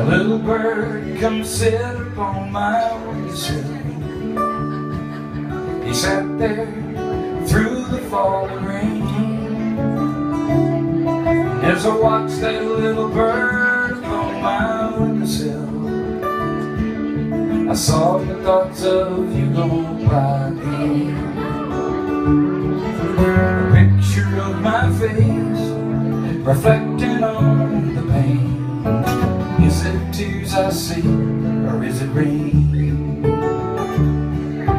little bird come sit upon my windowsill. He sat there through the falling rain. As I watched that little bird upon my windowsill, I saw the thoughts of you go by me. A picture of my face reflecting on the pain. Is it tears I see, or is it rain?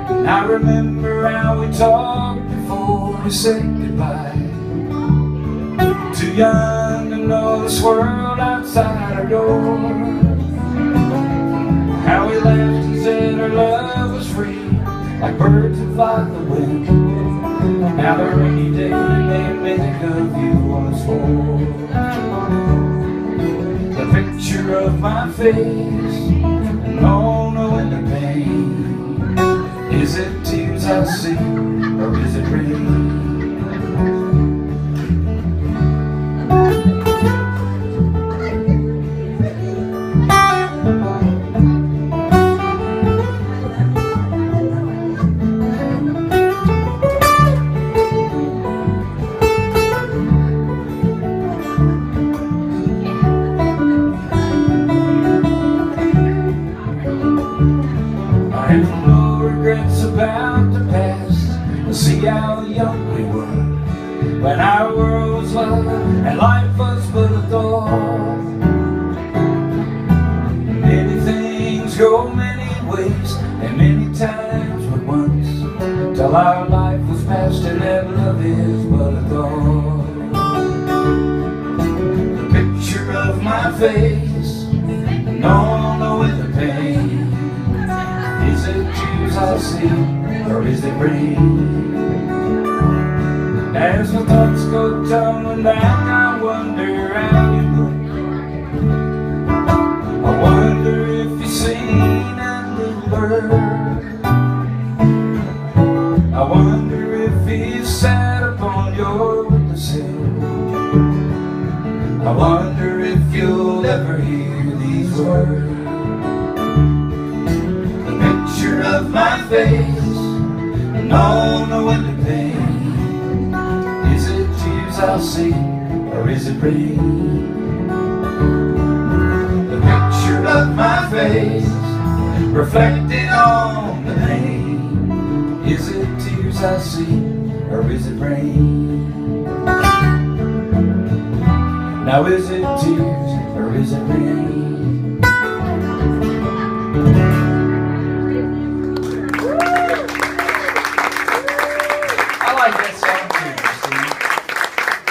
And I remember how we talked before we said goodbye. Too young to know this world outside our door. How we laughed and said our love was free, like birds that fly the wind. Now the rainy day made me think of you once more. The picture of my face, no knowing the pain. Is it tears I see, or is it rain? I have no regrets about the past. See how young we were when our world was love and life was but a thought. Many things go many ways and many times but once, till our life was past and that love is but a thought. The picture of my face, no knowing the pain. Is it tears I see, or is it rain? As my thoughts go tumbling back, I wonder how you look. I wonder if you've seen that little bird. I wonder if he sat upon your windowsill. I wonder if you'll ever hear these words. Of my face, no knowing the pain. Is it tears I'll see, or is it rain? The picture of my face reflecting on the pain. Is it tears I see, or is it rain? Now is it tears, or is it rain?